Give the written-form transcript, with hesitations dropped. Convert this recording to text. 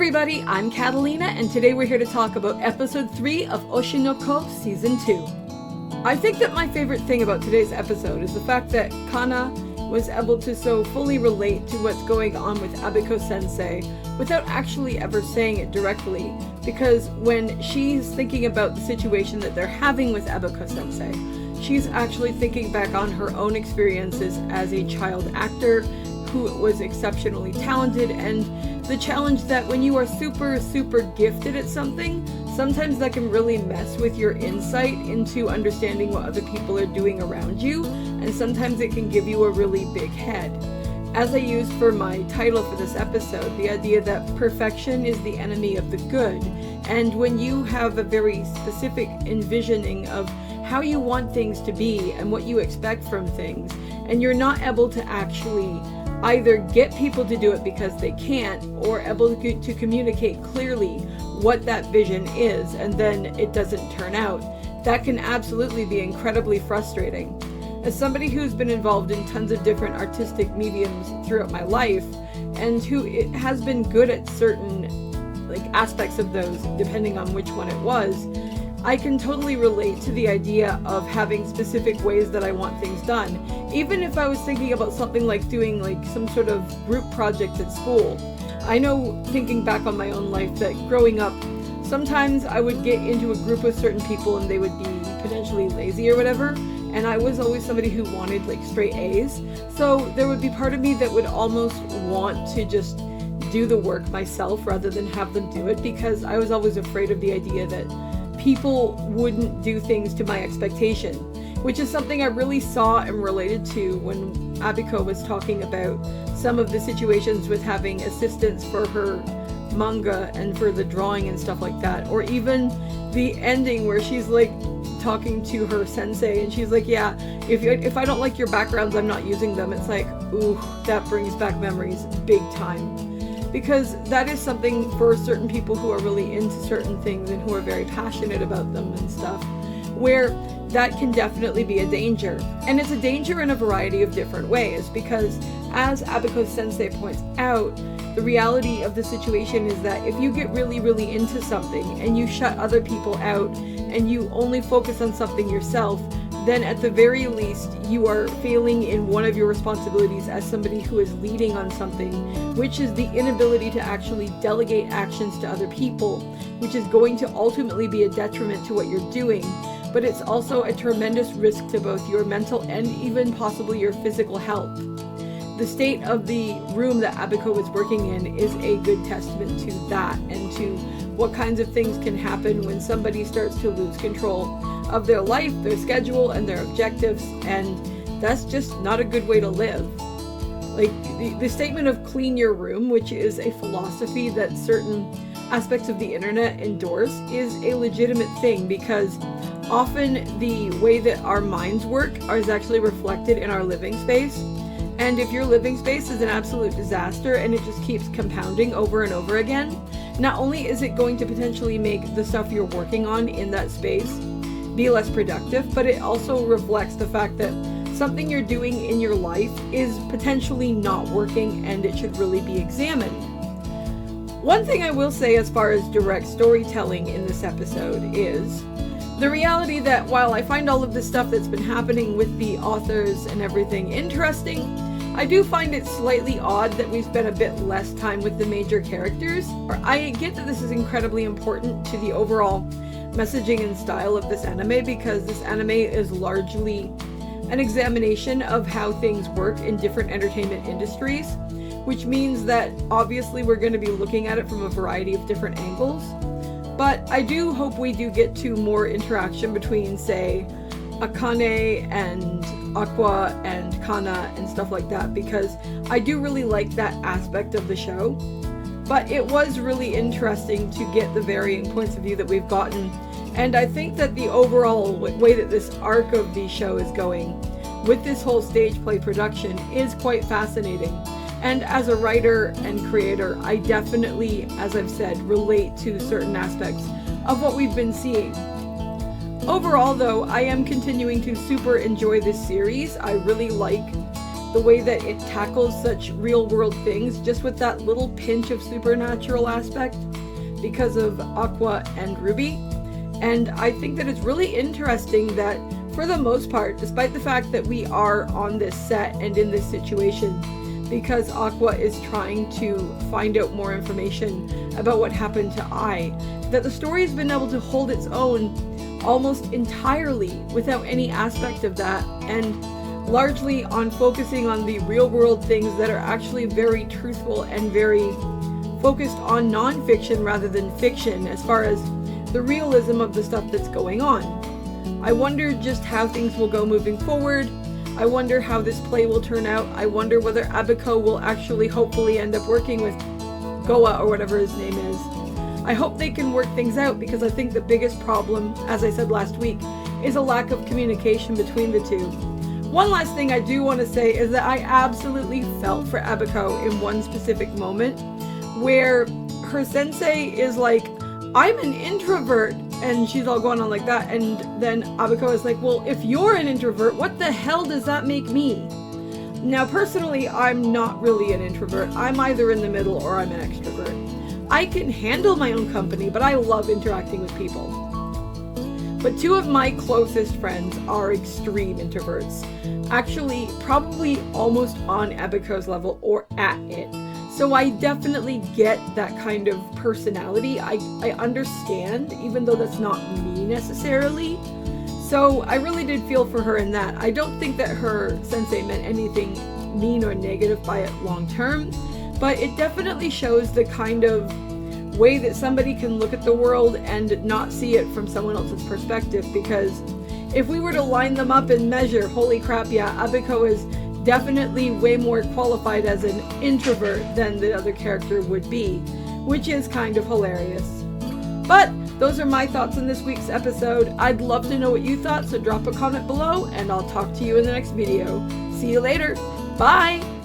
everybody, I'm Katallina, and today we're here to talk about episode 3 of Oshi no Ko season 2. I think that my favorite thing about today's episode is the fact that Kana was able to so fully relate to what's going on with Abiko sensei without actually ever saying it directly, because when she's thinking about the situation that they're having with Abiko sensei, she's actually thinking back on her own experiences as a child actor who was exceptionally talented, and the challenge that when you are super gifted at something, sometimes that can really mess with your insight into understanding what other people are doing around you, and sometimes it can give you a really big head. As I used for my title for this episode, the idea that perfection is the enemy of the good, and when you have a very specific envisioning of how you want things to be and what you expect from things, and you're not able to actually either get people to do it because they can't, or able to communicate clearly what that vision is, and then it doesn't turn out, that can absolutely be incredibly frustrating. As somebody who's been involved in tons of different artistic mediums throughout my life, and who has been good at certain aspects of those, depending on which one it was, I can totally relate to the idea of having specific ways that I want things done. Even if I was thinking about something like doing some sort of group project at school. I know, thinking back on my own life, that growing up, sometimes I would get into a group with certain people and they would be potentially lazy or whatever, and I was always somebody who wanted straight A's. So there would be part of me that would almost want to just do the work myself rather than have them do it, because I was always afraid of the idea that people wouldn't do things to my expectation, which is something I really saw and related to when Abiko was talking about some of the situations with having assistants for her manga and for the drawing and stuff like that, or even the ending where she's talking to her sensei and she's like, yeah, if I don't like your backgrounds, I'm not using them. It's ooh, that brings back memories big time. Because that is something for certain people who are really into certain things and who are very passionate about them and stuff, where that can definitely be a danger. And it's a danger in a variety of different ways, because as Abiko sensei points out, the reality of the situation is that if you get really into something and you shut other people out and you only focus on something yourself, then at the very least you are failing in one of your responsibilities as somebody who is leading on something, which is the inability to actually delegate actions to other people, which is going to ultimately be a detriment to what you're doing, but it's also a tremendous risk to both your mental and even possibly your physical health. The state of the room that Abiko was working in is a good testament to that, and to what kinds of things can happen when somebody starts to lose control of their life, their schedule, and their objectives, and that's just not a good way to live. The statement of clean your room, which is a philosophy that certain aspects of the internet endorse, is a legitimate thing, because often the way that our minds work is actually reflected in our living space. And if your living space is an absolute disaster and it just keeps compounding over and over again, not only is it going to potentially make the stuff you're working on in that space be less productive, but it also reflects the fact that something you're doing in your life is potentially not working and it should really be examined. One thing I will say as far as direct storytelling in this episode is the reality that while I find all of this stuff that's been happening with the authors and everything interesting, I do find it slightly odd that we spent a bit less time with the major characters. I get that this is incredibly important to the overall messaging and style of this anime, because this anime is largely an examination of how things work in different entertainment industries, which means that obviously we're going to be looking at it from a variety of different angles. But I do hope we do get to more interaction between, say, Akane and Aqua and Kana and stuff like that, because I do really like that aspect of the show. But it was really interesting to get the varying points of view that we've gotten, and I think that the overall way that this arc of the show is going with this whole stage play production is quite fascinating. And as a writer and creator, I definitely, as I've said, relate to certain aspects of what we've been seeing. Overall, though, I am continuing to super enjoy this series. I really like the way that it tackles such real world things, just with that little pinch of supernatural aspect because of Aqua and Ruby. And I think that it's really interesting that for the most part, despite the fact that we are on this set and in this situation, because Aqua is trying to find out more information about what happened to Ai, that the story has been able to hold its own almost entirely without any aspect of that, and largely on focusing on the real world things that are actually very truthful and very focused on non-fiction rather than fiction as far as the realism of the stuff that's going on. I wonder just how things will go moving forward. I wonder how this play will turn out. I wonder whether Abiko will actually hopefully end up working with Goa or whatever his name is. I hope they can work things out, because I think the biggest problem, as I said last week, is a lack of communication between the two. One last thing I do want to say is that I absolutely felt for Abiko in one specific moment where her sensei is like, I'm an introvert, and she's all going on like that, and then Abiko is like, well, if you're an introvert, what the hell does that make me? Now, personally, I'm not really an introvert. I'm either in the middle or I'm an extrovert. I can handle my own company, but I love interacting with people. But two of my closest friends are extreme introverts. Actually, probably almost on Abiko's level or at it. So I definitely get that kind of personality. I understand, even though that's not me necessarily. So I really did feel for her in that. I don't think that her sensei meant anything mean or negative by it long term, but it definitely shows the kind of way that somebody can look at the world and not see it from someone else's perspective, because if we were to line them up and measure, holy crap, yeah, Abiko is definitely way more qualified as an introvert than the other character would be, which is kind of hilarious. But those are my thoughts on this week's episode. I'd love to know what you thought, so drop a comment below, and I'll talk to you in the next video. See you later. Bye!